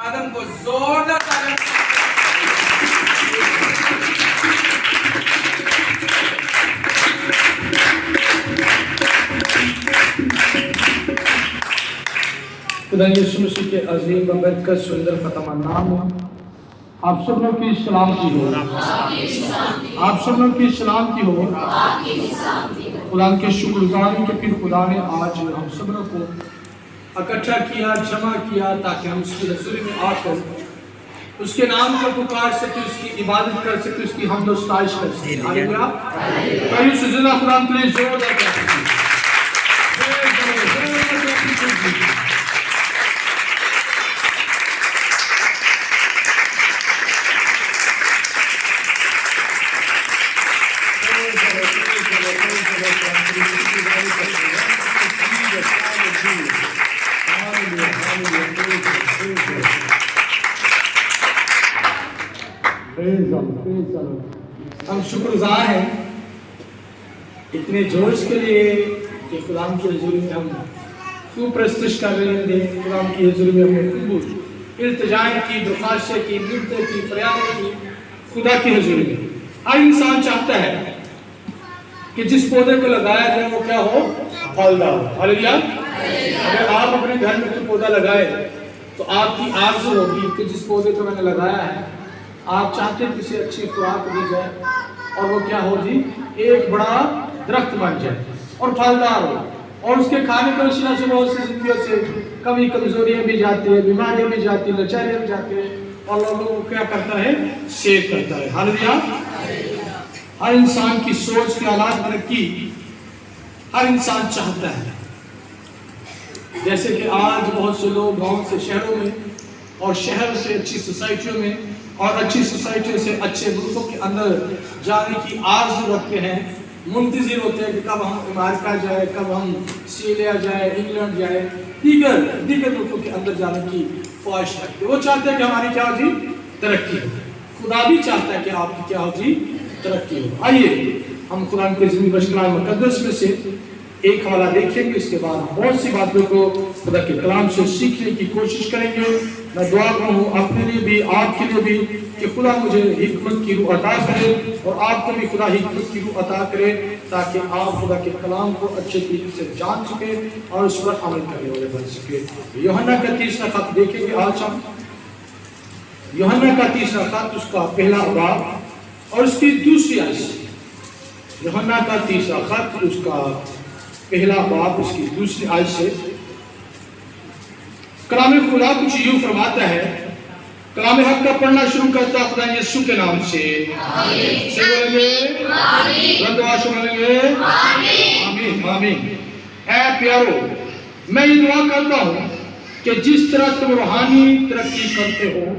آدم کو زوردار تعریف. خدا یسوع مسیح کے عظیم و برکت سندر فتح نام آپ سب لوگ کی سلامتی ہو. آپ سب لوگ کی سلامتی ہو. خدا کے شکر گزار کہ پھر خدا نے آج ہم سب لوگ کو اکٹھا کیا، جمع کیا تاکہ ہم اس کی حضوری میں آ کر اس کے نام کو پکار سکے، اس کی عبادت کر سکے، اس کی حمد و ستائش کر سکے. ہاللویا. کہیں سے زندہ خدا کے لیے زوردار تعریف. ہم شکر گزار ہیں اتنے جوش کے لیے کہ خدا کی حضوری میں ہم خوب پرستش کر رہے ہیں. خدا کی حضوری میں ہم نے خوب التجائیں کی، درخواستیں کی، منتیں کی، فریادیں کی خدا کی حضوری میں. ہر انسان چاہتا ہے کہ جس پودے کو لگایا جائے وہ کیا ہو؟ پھلدار. ہاللویا. اگر آپ اپنے گھر میں کوئی پودا لگائے تو آپ کی آرزو ہوگی کہ جس پودے کو میں نے لگایا ہے آپ چاہتے ہیں کسی اچھی خوراک دی جائے اور وہ کیا ہو جی؟ ایک بڑا درخت بن جائے اور پھلدار ہو. اور اس کے کھانے کے وسیلہ سے بہت سی زندگیوں سے کمی کمزوریاں بھی جاتی ہیں، بیماریاں بھی جاتی ہیں، لاچاریاں بھی جاتی ہیں اور لوگوں کو کیا کرتا ہے؟ سیو کرتا ہے. ہاللویا. ہر انسان کی سوچ کے حالات ترقی ہر انسان چاہتا ہے. جیسے کہ آج بہت سے لوگ گاؤں سے شہروں میں اور شہر سے اچھی سوسائٹیوں میں اور اچھی سوسائٹیوں سے اچھے ملکوں کے اندر جانے کی آرزو رکھتے ہیں، منتظر ہوتے ہیں کہ کب ہم امریکہ جائے، کب ہم آسٹریلیا جائے، انگلینڈ جائے، دیگر ملکوں کے اندر جانے کی خواہش رکھتے ہیں. وہ چاہتے ہیں کہ ہماری کیا ہو جی؟ ترقی ہو. خدا بھی چاہتا ہے کہ آپ کی کیا ہو جی؟ ترقی ہو. آئیے ہم قرآن کے عظیم کلام مقدس میں سے ایک حوالہ دیکھیں گے، اس کے بعد بہت سی باتوں کو خدا کے کلام سے سیکھنے کی کوشش کریں گے. میں دعا کروں اپنے لیے بھی، آپ کے لیے بھی، کہ خدا مجھے حکمت کی روح عطا کرے اور آپ کو بھی خدا حکمت کی روح عطا کرے تاکہ آپ خدا کے کلام کو اچھے طریقے سے جان سکیں اور اس پر عمل کرنے والے بن سکیں. یوحنا کا 3واں خط دیکھیں گے آج ہم. یوحنا کا 3واں خط، اس کا پہلا باب اور اس کی دوسری آیت. یوحنا کا 3واں خط، اس کا پہلا باب، اس کی دوسری آیت سے کلام خدا کچھ یوں فرماتا ہے. کلام حق کا پڑھنا شروع کرتا خدا یسوع کے نام سے. آمین. سے بولیں گے آمین. دعا سے بولیں گے آمین. آمین. اے پیارو، میں یہ دعا کرتا ہوں کہ جس طرح تم روحانی ترقی کرتے ہو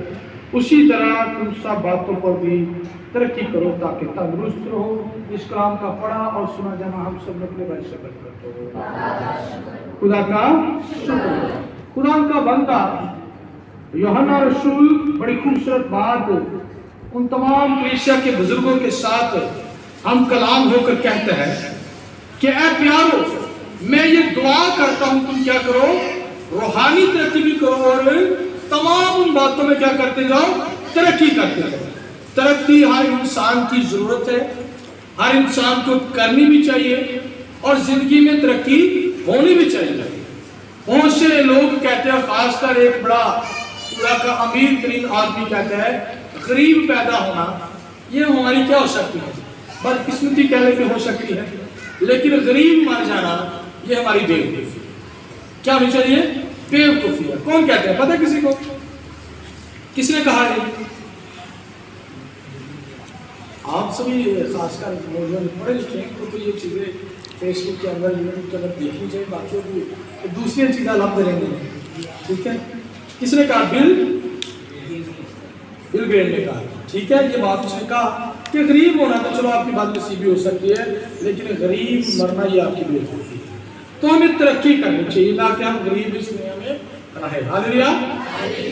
اسی طرح تم سب باتوں پر بھی ترقی کرو تاکہ تندرست رہو. اس کلام کا پڑھا اور سنا جانا ہم سب اپنے بھائی سے کرتے ہو. خدا کا شکر. خدا کا بندہ یوحنا رسول بڑی خوبصورت بات ان تمام کلیسیا کے بزرگوں کے ساتھ ہم کلام ہو کر کہتے ہیں کہ اے پیارو، میں یہ دعا کرتا ہوں تم کیا کرو؟ روحانی ترقی بھی کرو اور تمام ان باتوں میں کیا کرتے جاؤ؟ ترقی کرتے جاؤ. ترقی ہر انسان کی ضرورت ہے، ہر انسان کو کرنی بھی چاہیے اور زندگی میں ترقی ہونی بھی چاہیے. بہت سے لوگ کہتے ہیں، خاص کر ایک بڑا پورا کا امیر ترین آدمی کہتا ہے غریب پیدا ہونا یہ ہماری کیا ہو سکتی ہے؟ بدقسمتی کہہ لے کہ ہو سکتی ہے، لیکن غریب مر جانا یہ ہماری بیوقوفی. کیا ہونی چاہیے؟ بیوقوفی ہے. کون کہتے ہیں؟ پتہ کسی کو؟ کس نے کہا ہے؟ آپ سبھی خاص کر نوجوان پڑھے لکھے ہیں تو یہ چیزیں فیس بک کے اندر یوٹیوب کے اندر دیکھنی چاہیے. باقیوں کو دوسری چیزیں لب رہیں گے. ٹھیک ہے. کس نے کہا؟ بل گریٹ نے کہا. ٹھیک ہے. یہ بات اس نے کہا کہ غریب ہونا تو چلو آپ کی بات نصیبی ہو سکتی ہے، لیکن غریب مرنا یہ آپ کی بیوقوفی ہے. تو ہمیں ترقی کرنی چاہیے نہ کہ ہم غریب اس دنیا میں رہیں. ہاللویا.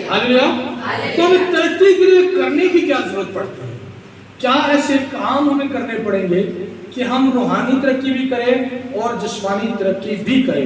ہاللویا. تو ہمیں ترقی کے لیے کرنے کی کیا ضرورت پڑتی ہے؟ کیا ایسے کام ہمیں کرنے پڑیں گے کہ ہم روحانی ترقی بھی کریں اور جسمانی ترقی بھی کریں؟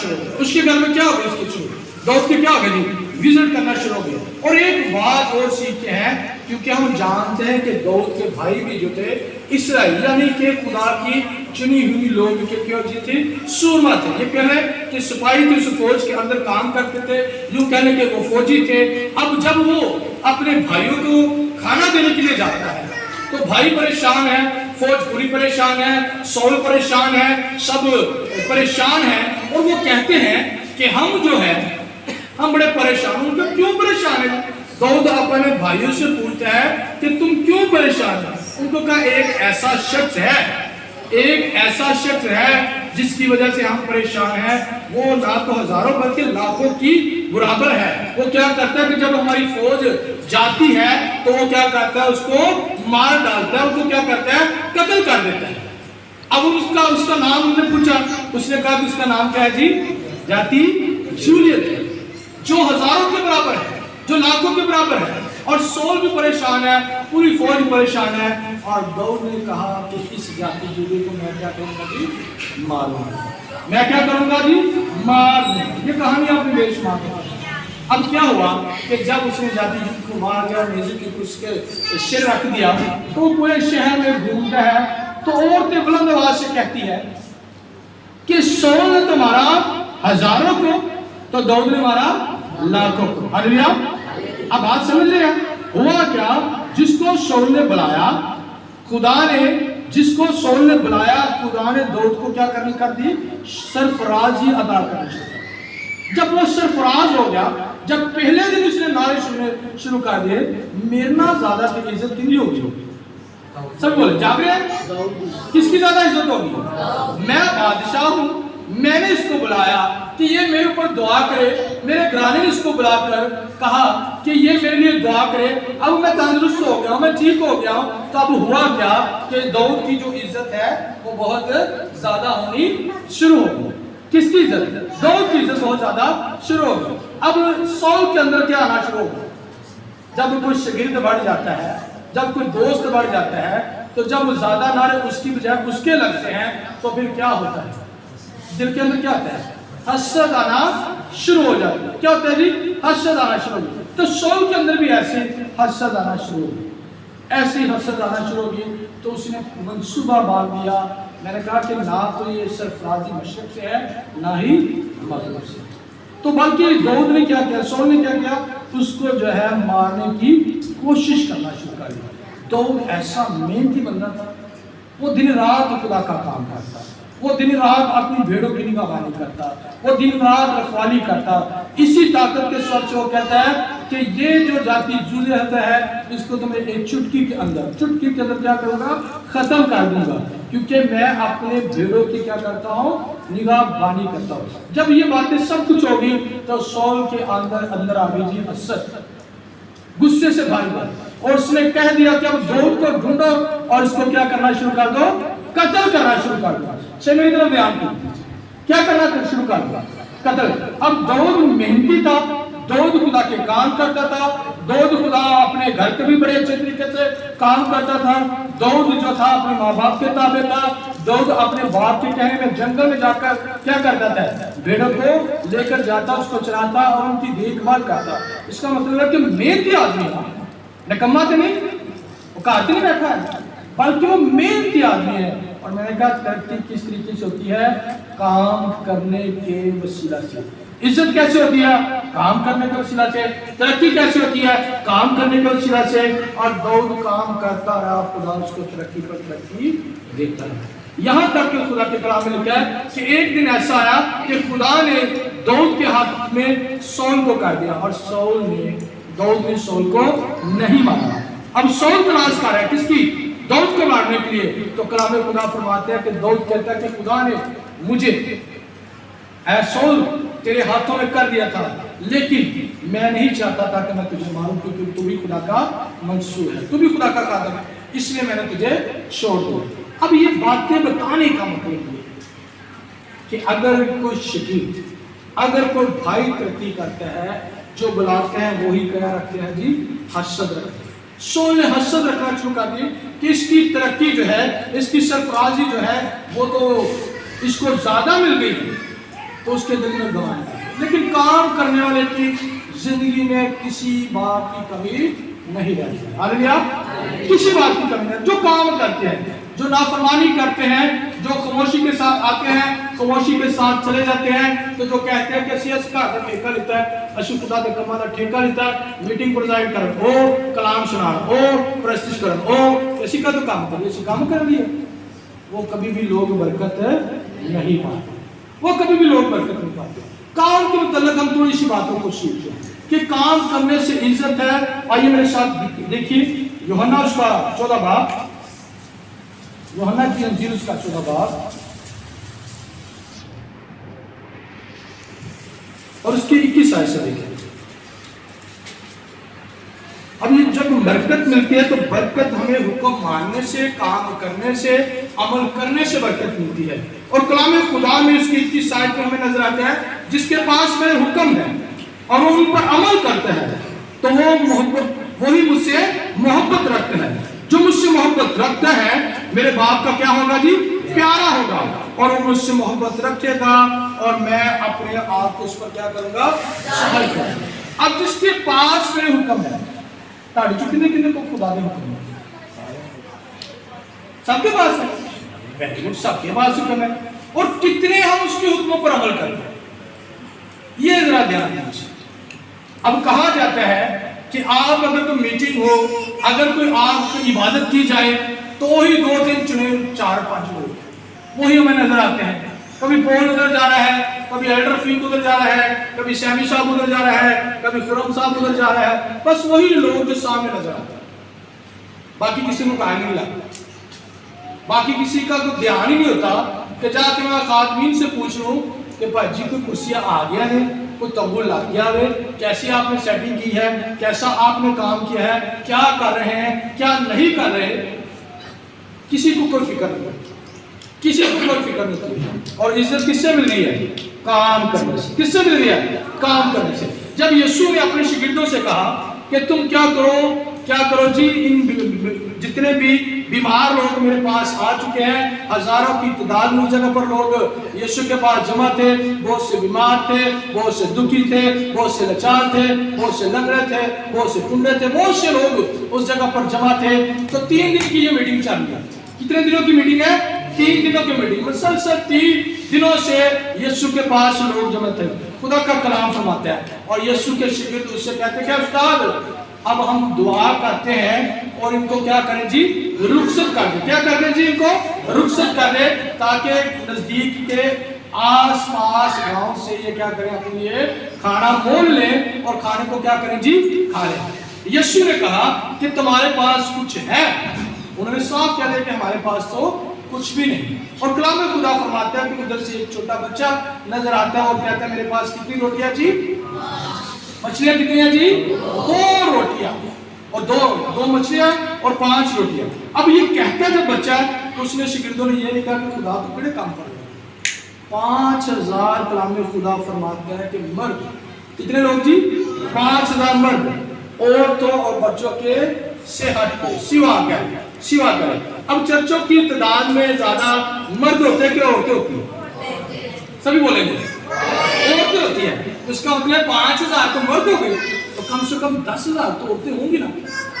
شروع ہو گیا. اس کے گھر میں کیا ہو گیا؟ اس کے شروع داؤد کے کیا ہو گیا جی؟ وزٹ کرنا شروع ہو گیا. اور ایک بات اور سیکھتے ہیں، کیونکہ ہم جانتے ہیں کہ داؤد کے بھائی بھی جو تھے اسرائیل، یعنی کہ خدا کی چنی ہوئی لوگ کے کیا جی تھے؟ سورما تھے. یہ کہہ رہے ہیں کہ سپاہی تھے، اس فوج کے اندر کام کرتے تھے، یوں کہنے کہ وہ فوجی تھے. اب جب وہ اپنے بھائیوں کو کھانا دینے کے لیے جاتا ہے تو بھائی پریشان ہیں، فوج پوری پریشان ہے، سول پریشان ہے، سب پریشان ہیں. اور وہ کہتے ہیں کہ ہم جو ہے ہم بڑے پریشان ہیں. ان کا کیوں پریشان ہے؟ داؤد اپنے بھائیوں سے پوچھتا ہے کہ تم کیوں پریشان ہیں؟ ان کو کہا ایک ایسا شخص ہے جس کی وجہ سے ہم پریشان ہیں، وہ نہ تو ہزاروں بلکہ لاکھوں کی برابر ہے. وہ کیا کرتا ہے کہ جب ہماری فوج جاتی ہے تو وہ کیا کرتا ہے؟ اس کو مار ڈالتا ہے، اس کو کیا کرتا ہے؟ قتل کر دیتا ہے. اب اس کا نام انہوں نے پوچھا، اس نے کہا کہ اس کا نام کیا ہے جی؟ جاتی جولیت ہے، جو ہزاروں کے برابر ہے، جو لاکھوں کے برابر ہے. اور سول بھی پریشان ہے، پوری فوج پریشان ہے. اور داؤد نے کہا کہ اس جاتی جولیت کو میں کیا کروں گا جی؟ ماروں گا. میں کیا کروں گا جی؟ مار دوں گا. یہ کہانی آپ نے بے شمار ہے. اب کیا ہوا کہ جب اس نے جاتی جولیت کو مار دیا، نیزے کی اس کے سر رکھ دیا، تو وہ پورے شہر میں گھومتا ہے. تو عورتیں بلند آواز سے کہتی ہے کہ سول نے تو مارا ہزاروں کو، تو داؤد نے مارا لاکھوں کو. ہاللیلویا. اب بات سمجھ رہے ہیں؟ ہوا کیا؟ جس کو سول نے بلایا، خدا نے جس کو سول نے بلایا، خدا نے داؤد کو کیا کرنی کر دی؟ سرفرازی ادا کرنی شروع کر. جب وہ سرفراز ہو گیا، جب پہلے دن اس نے نعرے سننے شروع کر دیے، میرنا زیادہ کی عزت کن ہوگی؟ سب بولے جابر ہے؟ کس کی زیادہ عزت ہوگی؟ میں بادشاہ ہوں، میں نے اس کو بلایا کہ یہ میرے اوپر دعا کرے. میرے گھرانے نے اس کو بلا کر کہا کہ یہ میرے لیے دعا کرے. اب میں تندرست ہو گیا ہوں، میں ٹھیک ہو گیا ہوں. تو اب ہوا کیا کہ داؤد کی جو عزت ہے وہ بہت زیادہ ہونی شروع ہو گئی. کس کی عزت؟ داؤد کی عزت بہت زیادہ شروع ہو گئی. اب سول کے اندر کیا آنا شروع ہو گیا؟ جب کوئی شاگرد بڑھ جاتا ہے، جب کوئی دوست بڑھ جاتا ہے، تو جب زیادہ نعرے اس کی بجائے اس کے لگتے ہیں تو پھر کیا ہوتا ہے؟ دل کے اندر کیا ہوتا ہے؟ حسد آنا شروع ہو جاتا ہے. کیا ہوتا ہے جی؟ حسد آنا شروع ہو گیا. تو سول کے اندر بھی ایسے حسد آنا شروع ہو گیا، ایسے حسد آنا شروع ہو گئی. تو اس نے منصوبہ باندھ دیا. میں نے کہا کہ نہ تو یہ سرفرازی مشرق سے ہے، نہ ہی مغرب سے. تو بلکہ داؤد نے کیا کیا؟ سول نے کیا کیا؟ اس کو جو ہے مارنے کی کوشش کرنا شروع کر دیا. داؤد ایسا محنتی بندہ تھا، وہ دن رات خدا کا کام کرتا، وہ دن رات اپنی بھیڑوں کی نگہبانی کرتا، وہ دن رات رکھوالی کرتا. اسی طاقت کے ساتھ سے وہ کہتا ہے کہ یہ جو جاتی جولیت ہے، اس کو تو میں ایک چٹکی کے اندر کیا کروں گا؟ ختم کر دوں گا، کیونکہ میں اپنے بھیڑوں کی کیا کرتا ہوں؟ نگہبانی کرتا ہوں. جب یہ باتیں سب کچھ ہوگی تو سول کے اندر آ گئی جی حسد، غصے سے بھاری بات. اور اس نے کہہ دیا کہ اب داؤد کو ڈھونڈو اور اس کو کیا کرنا شروع کر دو؟ قتل کرنا شروع کر دو. سے میری طرف بیان کی کیا کرنا شروع کر دو؟ قتل. اب داؤد محنتی تھا، داؤد خدا کے کام کرتا تھا، داؤد خدا اپنے گھر کے بھی بڑے اچھے طریقے سے کام کرتا تھا. داؤد جو تھا اپنے ماں باپ کے تابع تھا. داؤد اپنے باپ کے کہنے میں جنگل میں جا کر کیا کرتا تھا؟ بھیڑوں کو لے کر جاتا، اس کو چراتا اور ان کی دیکھ بھال کرتا. اس کا مطلب ہے کہ محنتی آدمی تھا، نکما تو نہیں، وہ کہتے نہیں بیٹھا ہے، بلکہ وہ محنتی آدمی ہے. اور میں نے کہا ترقی کس طریقے سے ہوتی ہے؟ کام کرنے کے وسیلہ سے. عزت کیسے ہوتی ہے؟ کام کرنے کے وسیلہ سے. ترقی کیسے ہوتی ہے؟ کام کرنے کے وسیلہ سے. اور داؤد کام کرتا رہا، خدا اس کو ترقی پر ترقی دیتا رہا. یہاں تک کہ خدا کے کلام میں لکھا ہے کہ ایک دن ایسا آیا کہ خدا نے داؤد کے ہاتھ میں سول کو کر دیا، اور داؤد نے سول کو نہیں مارا. اب سول تلاش کر رہا ہے کس کی؟ داؤد کو مارنے کے لیے. تو کلام خدا فرماتے ہیں کہ داؤد کہتا ہے کہ خدا نے مجھے اے سول تیرے ہاتھوں میں کر دیا تھا، لیکن میں نہیں چاہتا تھا کہ میں تجھے ماروں، کیونکہ تو بھی خدا کا منصور ہے، تو بھی خدا کا قادر ہے، اس لیے میں نے تجھے چھوڑ دیا. اب یہ باتیں بتانے کا مطلب یہ کہ اگر کوئی شکیل، اگر کوئی بھائی ترقی کرتا ہے، جو بلاتے ہیں وہی کیا رکھتے ہیں جی؟ حسد رکھتے ہیں. سول نے حسد رکھنا شروع کر دی کہ اس کی ترقی جو ہے، اس کی سرفرازی جو ہے وہ تو اس کو زیادہ مل گئی. تو اس کے دل میں گواہ ہے، لیکن کام کرنے والے کی زندگی میں کسی بات کی کمی نہیں رہتی۔ ہاللیلویا، کسی بات کی کمی نہیں۔ جو کام کرتے ہیں، جو نافرمانی کرتے ہیں، جو خاموشی کے ساتھ آتے ہیں، خاموشی کے ساتھ چلے جاتے ہیں، تو جو کہتے ہیں کہ سیاست کا ٹھیکہ لیتا ہے، اشو خدا کے کمال کا ٹھیکہ لیتا ہے، میٹنگ پروزائڈ کر او کلام سنا او پرستش کر او اسی کا تو کام کر، اسی کام کر دیا، وہ کبھی بھی لوگ برکت نہیں پاتے، وہ کبھی بھی لوگ برکت نہیں پاتے۔ کام کے متعلق ہم تھوڑی سی باتوں کو سیکھتے ہیں کہ کام کرنے سے عزت ہے۔ آئیے میرے ساتھ دیکھیے یوحنا اس کا 14 باب، یوحنا کی انجیل اس کا 14 باب اور اس کی 21 آیت سے دیکھیں۔ اب یہ جب برکت ملتی ہے تو برکت ہمیں حکم ماننے سے، کام کرنے سے، عمل کرنے سے برکت ملتی ہے، اور کلام خدا میں اس کی 21 آیت میں ہمیں نظر آتا ہے جس کے پاس میرے حکم ہے اور وہ ان پر عمل کرتا ہے تو وہی مجھ سے محبت رکھتا ہے، جو مجھ سے محبت رکھتا ہے میرے باپ کا کیا ہوگا جی؟ پیارا ہوگا، اور وہ مجھ سے محبت رکھے گا اور میں اپنے آپ کو اس پر کیا کروں گا؟ ظاہر کروں گا۔ اب جس کے پاس میرے حکم ہے، تاڑی چکنے کنے کو خدا نے حکم ہے؟ سب کے پاس ہے، سب کے پاس حکم ہے، اور کتنے ہم اس کے حکموں پر عمل کرتے ہیں، یہ ذرا دھیان دیجیے۔ اب کہا جاتا ہے کہ آپ اگر کوئی میٹنگ ہو، اگر کوئی آپ کی عبادت کی جائے تو ہی 2-3 چنے 4-5 لوگ وہی ہمیں نظر آتے ہیں۔ کبھی پول ادھر جا رہا ہے، کبھی ایلڈر فیق ادھر جا رہا ہے، کبھی سیمی صاحب ادھر جا رہا ہے، کبھی خرم صاحب ادھر جا رہا ہے، بس وہی لوگ جو سامنے نظر آتے ہیں، باقی کسی کو کہا نہیں لگتا، باقی کسی کا کوئی دھیان ہی نہیں ہوتا کہ جا کے میں خاتمین سے پوچھ لوں کہ بھائی جی کوئی کرسیاں آ گیا ہے، کوئی تبول لگ گیا ہے، کیسی آپ نے سیٹنگ کی ہے، کیسا آپ نے کام کیا ہے، کیا کر رہے ہیں، کیا نہیں کر رہے، کسی کو کوئی فکر نہیں، کسی کو کوئی فکر نہیں۔ اور عزت کس سے مل رہی ہے؟ کام کرنے سے۔ کس سے مل رہی ہے؟ کام کرنے سے۔ جب یسوع نے اپنے شاگردوں سے کہا کہ تم کیا کرو جی، ان جتنے بھی بیمار لوگ میرے پاس آ چکے ہیں، ہزاروں کی تعداد میں اس جگہ پر لوگ یسوع کے پاس جمع تھے، بہت سے بیمار تھے، بہت سے دکھی تھے، بہت سے لاچار تھے، بہت سے لنگڑے تھے، بہت سے ٹنڈے تھے، بہت سے لوگ اس جگہ پر جمع تھے۔ تو 3 دن کی یہ میٹنگ چل رہی ہے۔ کتنے دنوں کی میٹنگ ہے؟ 3 دنوں کی میٹنگ، مسلسل 3 دنوں سے یسوع کے پاس لوگ جمع تھے۔ خدا کا کلام فرماتا ہے اور یسوع کے شاگرد اس سے کہتے ہیں کہ استاد اب ہم دعا کرتے ہیں اور ان کو کیا کریں جی؟ رخصت کر دیں۔ کیا کر دیں جی؟ ان کو رخصت کر دیں تاکہ نزدیک کے آس پاس گاؤں سے یہ کیا کریں، اپنے یہ کھانا مول لیں اور کھانے کو کیا کریں جی؟ کھا لیں۔ یسوع نے کہا کہ تمہارے پاس کچھ ہے؟ انہوں نے صاف کہہ دیا کہ ہمارے پاس تو کچھ بھی نہیں۔ اور کلام خدا فرماتا ہے کہ ادھر سے ایک چھوٹا بچہ نظر آتا ہے اور کہتا ہے میرے پاس کتنی روٹیاں جی؟ مچھلیاں کتنی ہیں جی؟ 2 روٹیاں اور 2 مچھلیاں اور 5 روٹیاں۔ اب یہ کہتا ہے جب بچہ تو اس نے شاگردوں نے یہ نہیں کہا کہ خدا تو بڑے کام کر رہے ہیں۔ 5000 کلام خدا فرماتا ہے کہ مرد، کتنے لوگ جی؟ 5000 مرد، عورتوں اور بچوں کے صحت کو سوا کرے۔ اب چرچوں کی تعداد میں زیادہ مرد ہوتے ہیں کہ عورتیں ہوتی ہیں؟ سبھی بولیں گے عورتیں ہوتی ہیں۔ اس کا مطلب 5000 تو مرد ہو گئے تو کم سے کم 10000 تو عورتیں ہوں گی نا۔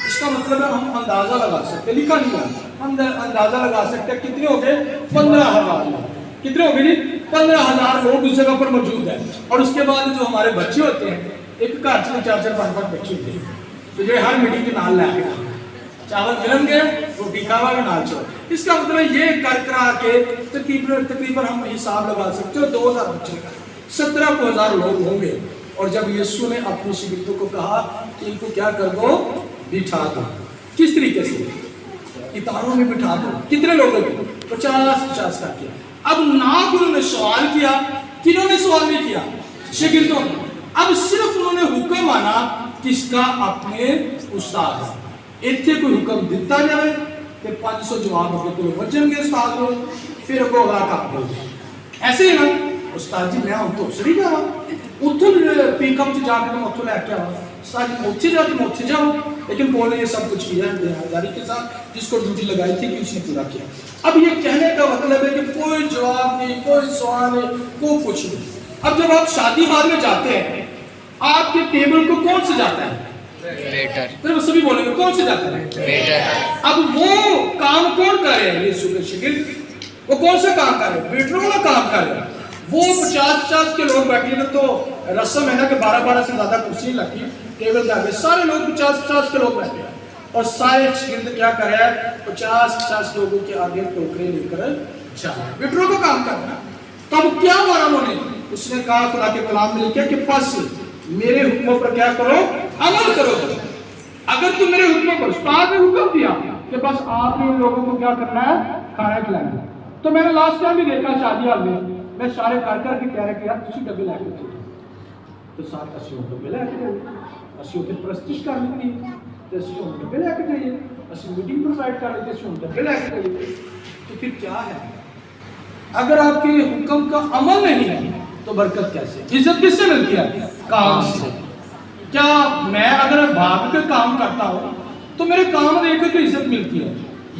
اس کا مطلب ہے ہم اندازہ لگا سکتے، لکھا نہیں ہے، ہم اندازہ لگا سکتے ہیں کتنے ہو گئے؟ 15000 لوگ۔ کتنے ہو گئے جی؟ 15000 لوگ اس جگہ پر موجود ہیں۔ اور اس کے بعد جو ہمارے بچے ہوتے ہیں، ایک گھر سے 4-5 بچے ہوتے ہیں تو جو ہر میٹنگ کے نال لے کے چاول ملن گے، روٹی کھاوا کے نال چاول۔ اس کا مطلب یہ کرا کے تقریباً ہم حساب لگا سکتے ہو 2000 بچے کا 17,000 لوگ ہوں گے۔ اور جب یسوع نے اپنے شاگردوں کو کہا کہ ان کو کیا کر دو؟ بٹھا دو۔ کس طریقے سے؟ قطاروں میں بٹھا دو۔ کتنے لوگوں کو؟ 50 کا کیا۔ اب نہ انہوں نے سوال کیا، کنہوں نے سوال نہیں کیا؟ شاگردوں نے۔ اب صرف انہوں نے حکم مانا کس کا؟ اپنے استاد کا۔ ایتھے کوئی حکم دیتا جائے کہ 500 جواب ہوگے تو بچن گے استاد لوگ، پھر وہ اگلا کام ہو گیا۔ ایسے ہی نا استاد جی میں ہوں تو سری جاؤ، اتھر پک اپ سے جا کے تم اتھر لے کے آؤ، استاد جی اتھے جاؤ تم اتھے جاؤ۔ لیکن پول نے یہ سب کچھ کیا ہے دیانتداری کے ساتھ، جس کو ڈیوٹی لگائی تھی کہ اس نے پورا کیا۔ اب یہ کہنے کا مطلب ہے کہ کوئی جواب نہیں، کوئی سوال نہیں، کوئی کچھ نہیں۔ اب جب آپ شادی ہال میں جاتے ہیں آپ کے ٹیبل کو کون سجاتا ہے؟ ویٹر. سبھی بولیں گے کون سجاتا ہے؟ ویٹر. اب وہ کام کون کر رہے ہیں؟ یہ شاگرد وہ کون سا کام کر رہے ہیں؟ ویٹروں کا کام کر رہے ہیں. وہ 50 کے لوگ بیٹھے ہیں تو رسم ہے نا کہ 12 سے زیادہ کرسی لگی ٹیبل پہ سارے لوگ 50 کے لوگ بیٹھے ہیں اور سارے شاگرد کیا کر رہے ہیں؟ 50 لوگوں کے آگے ٹوکرے لے کر جا رہے ہیں. ویٹروں کا کام کر رہے ہیں. تب کیا مانا انہوں نے؟ اس نے کہا خدا کے کلام میں لکھا کہ پس میرے حکموں پر کیا کرو؟ عمل کرو. اگر تم میرے حکموں پر، استاد نے حکم دیا کہ بس آپ نے ان لوگوں کو کیا کرنا ہے؟ کھانا کھلانا. تو میں نے لاسٹ ٹائم بھی دیکھا شادی حال میں سارے کر کے کہہ رہے کہ یار تسی ڈبے لے کے چلو تو ساتھ اسی ڈبے لے کے جائیے، اسی اتنے پرستش کر لیتی تو اسی ڈبے لے کے جائیے، اسی میٹنگ پرووائڈ کر لیتے اسی ڈبے لے کے جائیے. تو پھر کیا ہے؟ اگر آپ کے حکم کا عمل نہیں ہے تو برکت کیسے؟ عزت کس سے ملتی ہے؟ کام سے. کیا میں اگر بھاگ کے کام کرتا ہوں تو میرے کام دیکھ کے تو عزت ملتی ہے؟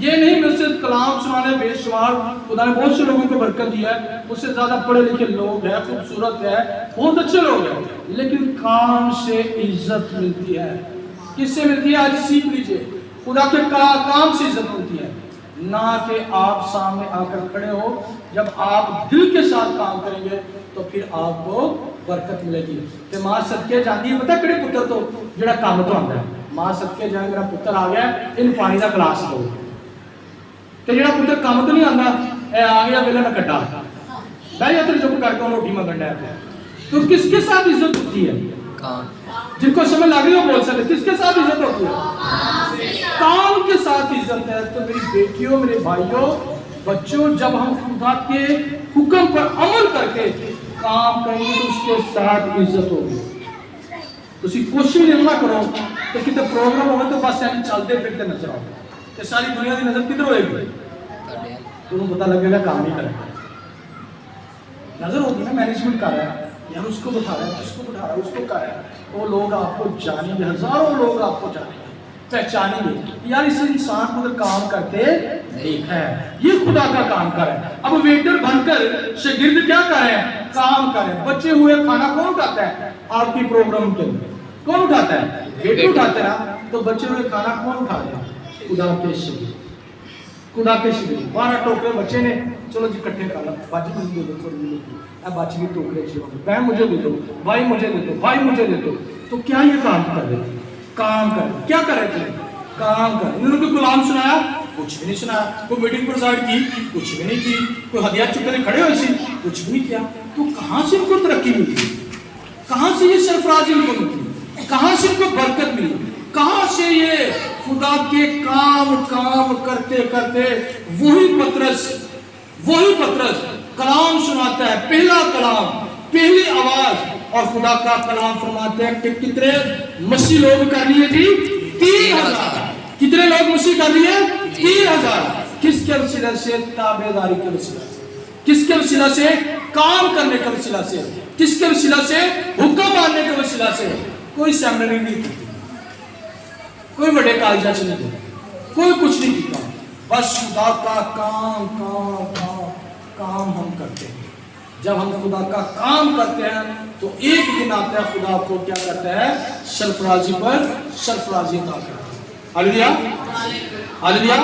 یہ نہیں میں سے کلام سنانے بے شمار خدا نے بہت سے لوگوں کو برکت دیا ہے، اس سے زیادہ پڑھے لکھے لوگ ہیں، خوبصورت ہے، بہت اچھے لوگ ہیں، لیکن کام سے عزت ملتی ہے. کس سے ملتی ہے؟ آج سیکھ لیجئے. خدا کے کام سے عزت ملتی ہے، نہ کہ آپ سامنے آ کر کھڑے ہو. جب آپ دل کے ساتھ کام کریں گے تو پھر آپ کو برکت ملے گی. کہ ماں صدقے جاندی ہے، پتہ کڑے پتر تو جڑا کام تو آندا ہے. ماں صدقے جائے میرا پتر آ گیا ان پانی کا گلاس دو. کہ جڑا پتر کام تو نہیں آندا اے آ گیا ویلا نہ کٹا بھائی اتر چپ کر کے روٹی منگن ڈے پہ. تو کس کے ساتھ عزت ہوتی ہے؟ جن کو سمجھ لگ رہی ہو بول سکتے کس کے ساتھ عزت ہوتی ہے؟ کام کے ساتھ عزت ہے. تو میری بیٹیوں، میرے بھائیوں، بچوں، جب ہم خدا کے حکم پر عمل کر کے کام کریں گے تو اس کے ساتھ عزت ہوگی. تسی کوشش نہیں کرو کہ کتے پروگرام ہوئے تو بس ایسے چلتے پھرتے نظر آؤ کہ ساری دنیا کی نظر کدھر ہوئے گی؟ تمہیں پتہ لگے گا کام نہیں کرے. نظر ہوگی نا مینجمنٹ کر رہا ہے یار اس کو بٹھا رہا ہے، اس کو بٹھا رہا ہے، اس کو کر رہا ہے. وہ لوگ آپ کو جانیں گے، ہزاروں لوگ آپ کو جانیں گے، پہچانیں گے یار اس انسان کو ادھر کام کرتے دیکھا ہے، یہ خدا کا کام کر رہا ہے. اب ویٹر بن کر شاگرد کیا کر رہے ہیں؟ کام کر رہے ہیں. بچے ہوئے کھانا کون اٹھاتا ہے؟ آپ کی پروگرام کے اندر کون اٹھاتا ہے؟ ویٹر اٹھاتے نا. تو بچے ہوئے کھانا کون اٹھاتے ہیں؟ خدا کے شاگرد. خدا کے شاگرد 12 ٹوکرے بچے نے، چلو جی کٹھے کھا لو، باجی مجھے دے دو، تھوڑی دے دو، اے باجی کے ٹوکرے چاہیے، بہن مجھے دے دو، بھائی مجھے دے دو، بھائی مجھے دے دو. تو کیا یہ کام کر رہے تھے؟ کام کر رہے. کیا کر رہے تھے؟ کام کر. انہوں نے کوئی کلام سنایا؟ کچھ بھی نہیں سنایا. کوئی میٹنگ پرووائڈ کی؟ کچھ بھی نہیں کی. کوئی ہدیات چکے کھڑے ہوئے سی؟ کچھ بھی نہیں کیا. تو کہاں سے ان کو ترقی ملی؟ کہاں سے یہ سرفرازی ان کو ملی؟ کہاں سے ان کو برکت ملی؟ کہاں سے یہ خدا کے کام کرتے کرتے وہی پترس کلام سناتا ہے، پہلا کلام، پہلی آواز، اور خدا کا کلام فرماتے ہیں کہ کتنے مسیح لوگ کر لیے جی؟ 3000. کتنے لوگ مسیح کر لیے؟ 3000. کس کے وسیلہ سے؟ تابعداری کے وسیلہ سے. کس کے وسیلہ سے؟ کام کرنے کے وسیلہ سے. کس کے وسیلہ سے؟ حکم ماننے کے وسیلہ سے. کوئی سیمنری نہیں کی، کوئی بڑے کالجہ سے نہیں کی، کوئی کچھ نہیں کیتا. بس خدا کا کام ہم کرتے ہیں. جب ہم خدا کا کام کرتے ہیں تو ایک دن آتا ہے خدا کو کیا کرتا ہے؟ سرفرازی پر سرفرازی عطا کرتا ہے. ہاللیلویا ہاللیلویا.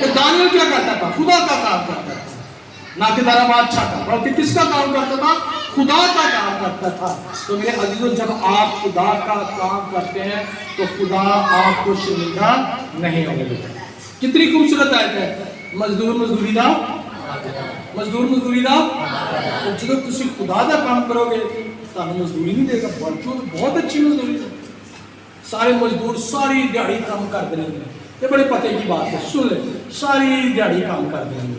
تو دانیل کیا کرتا تھا؟ خدا کا کام کرتا تھا، نہ کہ دارا بادشاہ کا، بلکہ کس کا کام کرتا تھا؟ خدا کا کام کرتا تھا. تو میرے عزیزوں جب آپ خدا کا کام کرتے ہیں تو خدا آپ کو شرمندہ نہیں ہونے دیتا. کتنی خوبصورت آیت ہے. مزدوری دا جب تسی خدا دا کام کرو گے تو مزدوری نہیں دے گا، بہت اچھی مزدوری ہے. سارے مزدور ساری دیہڑی کام کر دیں گے. یہ بڑے پتے کی بات ہے، سن لیں، ساری دیہڑی کام کر دیں گے.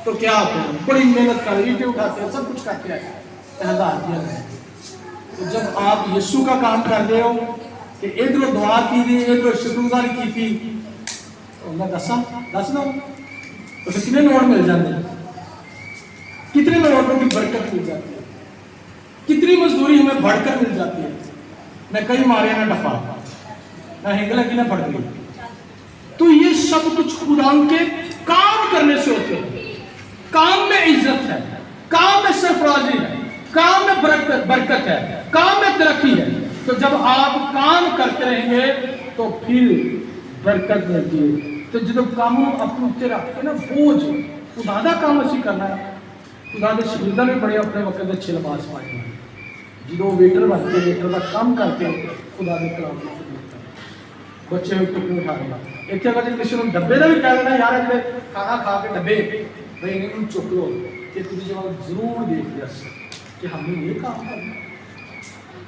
تو کیا ہوتا ہے؟ بڑی محنت کر رہے ہیں، اٹھاتے ہیں، سب کچھ کرتے ہیں، 1000 دیا ہے. تو جب آپ یسوع کا کام کر رہے ہو کہ ادھر دعا کی دی، ادھر شکرگزاری کی تھی، تو میں دس دو تو کتنے نوٹ مل جاتے ہیں؟ کتنے نوٹوں کی برکت مل جاتی ہے؟ کتنی مزدوری ہمیں بڑھ کر مل جاتی ہے. نہ کئی مارے نہ ڈپا، نہ ہنگ لگی نہ پھٹ گئی. تو یہ سب کچھ خدا کے کام کرنے سے ہوتے ہیں. کام میں عزت ہے، کام میں سرفرازی ہے، کام میں برکت ہے، کام میں ترقی ہے. تو جب آپ کام کرتے رہیں گے تو پھر برکت ملتی ہے. تو جب کام اپنے اتنے رکھ کے نا بوجھ خدا دا کام اسی کرنا ہے. خدا دے شاگرداں نے بڑے اپنے وقت اچھے لباس پائے ہیں جدو ویٹر بن کے ویٹر کا کام کر کے خدا دے کلام کی خدمت کرتے بچے ہوئے ٹکنے اٹھا رہے ہیں. اتنے اگر کسی نے ڈبے کا بھی کہہ دینا یار اگلے کھانا کھا کے ڈبے بھائی انہیں چک لو کہ تجھے جب ضرور دیکھ لیا کہ ہم نے یہ کام کرنا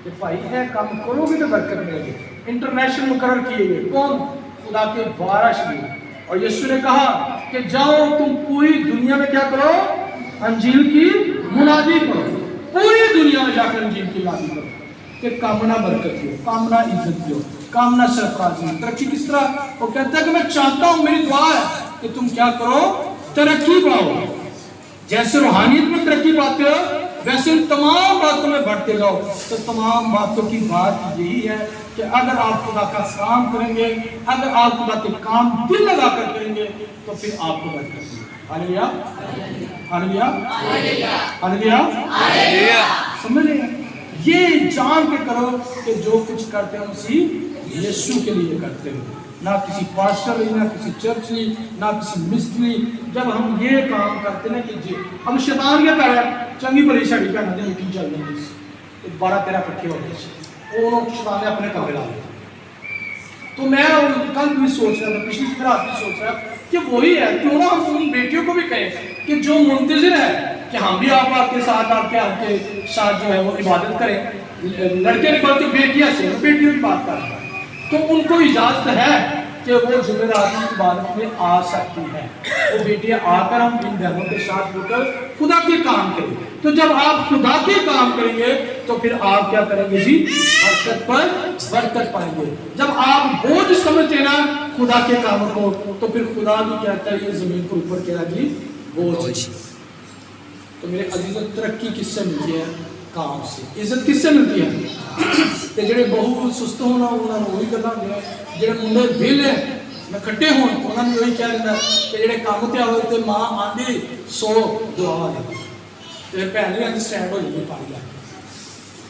کہ بھائی ہے کام کرو گے تو برکت ملے گی. انٹرنیشنل مقرر کیے گئے کون؟ خدا کے 12 شاگرد. اور یسوع نے کہا کہ جاؤ تم پوری دنیا میں کیا کرو؟ انجیل کی منادی کرو. پوری دنیا میں جا کر انجیل کی منادی کرو کہ کامنا برکت ہو، کامنا عزت ہو، کامنا سرفرازی ہو. ترقی کس طرح؟ وہ کہتا ہے کہ میں چاہتا ہوں، میری دعا ہے کہ تم کیا کرو؟ ترقی پاؤ. جیسے روحانیت میں ترقی پاتے ہو ویسے تمام باتوں میں بڑھتے جاؤ. تو تمام باتوں کی بات یہی ہے کہ اگر آپ خدا کا کام کریں گے، اگر آپ خدا کے کام دل لگا کر کریں گے تو پھر آپ کو برکت ملے گی. ہاللیلویا ہاللیلویا ہاللیلویا ہاللیلویا. سمجھ رہے ہیں؟ یہ جان کے کرو کہ جو کچھ کرتے ہیں اسی یسوع کے لیے کرتے ہیں، نہ کسی پاسٹر لی، نہ کسی چرچ لی، نہ کسی مسٹری. جب ہم یہ کام کرتے ہیں کہ جی اب شیطان کیا کر رہا ہے؟ چنگی بڑی شاڑی کا نہ میٹنگ چل رہی ہے 12-13 اکٹھے ہو گئے وہ شیطان نے اپنے کمرے لا لیا. تو میں کل بھی سوچ رہا تھا، پچھلی رات بھی سوچ رہا کہ وہی ہے. کیوں نہ ہم ان بیٹیوں کو بھی کہیں کہ جو منتظر ہے کہ ہم بھی آپ کے ساتھ آپ کے ساتھ جو ہے وہ عبادت کریں. لڑکے نہیں بلکہ بیٹیاں سے بیٹیوں کی بات کر رہا ہے تو ان کو اجازت ہے کہ وہ جمعرات کی عبادت میں آ سکتی ہیں. وہ بیٹیاں آ کر ہم ان بہنوں کے ساتھ ہو کر خدا کے کام کریں. تو جب آپ خدا کے کام کریں گے تو پھر آپ کیا کریں گے جی؟ برکت پر برکت پائیں گے. جب آپ بوجھ سمجھتے نا خدا کے کاموں کو تو پھر خدا بھی کہتا ہے یہ زمین کو اوپر کیا جی؟ بوجھ. تو میرے عزیزوں ترقی کس سے ملتی ہے؟ کام سے. عزت کس سے ملتی ہے؟ کہ جڑے بہو سست ہونا انہوں نے وہی کرنا ہوں جڑے منڈے ویل ہیں نکھٹے ہوں انہوں نے وہی کہہ دینا کہ جڑے کام تے ہوئے تے ماں آندھی 100 دعا دے پھر بہن بھی انڈرسٹینڈ ہو جائے پانی جا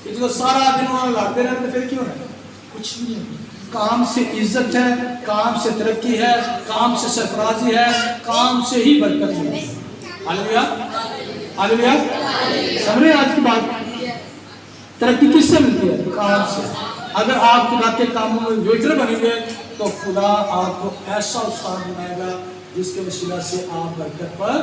کے. جب سارا دن انہوں نے لڑتے رہتے پھر کیوں ہے؟ کچھ بھی نہیں. کام سے عزت ہے، کام سے ترقی ہے، کام سے سرفرازی ہے، کام سے ہی برکت ملتی ہے. ہاللیلویا ہاللیلویا. سمجھ رہے آج کی بات؟ ترقی کس سے ملتی ہے؟ کام سے. اگر آپ خدا کے کاموں میں ویٹر بنیں گے تو خدا آپ کو ایسا استاد بنائے گا جس کے وسیلہ سے آپ برکت پر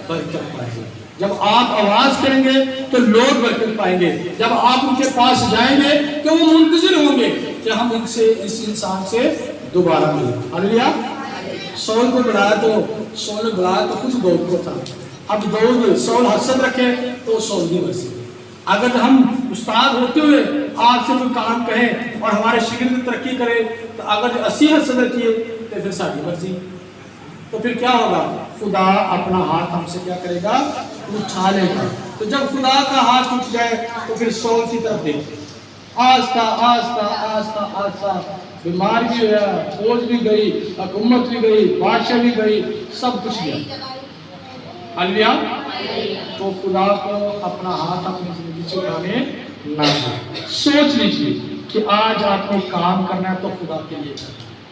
برکت پائیں گے. جب آپ آواز کریں گے تو لوگ برکت پائیں گے. جب آپ ان کے پاس جائیں گے تو وہ منتظر ہوں گے کہ ہم ان سے اس انسان سے دوبارہ ملیں. ہاللیلویا. سول کو بلایا تو کچھ داؤد کو تھا. اب داؤد سول حسد رکھے تو سول کی مرضی. اگر ہم استاد ہوتے ہوئے آپ سے کوئی کام کہیں اور ہمارے شاگرد ترقی کرے تو اگر 80 حسد رکھیے تو پھر ساری مرضی. تو پھر کیا ہوگا؟ خدا اپنا ہاتھ ہم سے کیا کرے گا؟ اٹھا لے گا. تو جب خدا کا ہاتھ اٹھ جائے تو پھر سول کی طرف دیکھیں. آہستہ آہستہ آہستہ آہستہ بیمار بھی ہوا، فوج بھی گئی، حکومت بھی گئی، بادشاہ بھی گئی، سب کچھ گیا. ہاللیلویا. تو خدا کو اپنا ہاتھ اپنی زندگی سے اٹھانے نہ دیں. سوچ لیجیے کہ آج آپ کو کام کرنا ہے تو خدا کے لیے کرنا.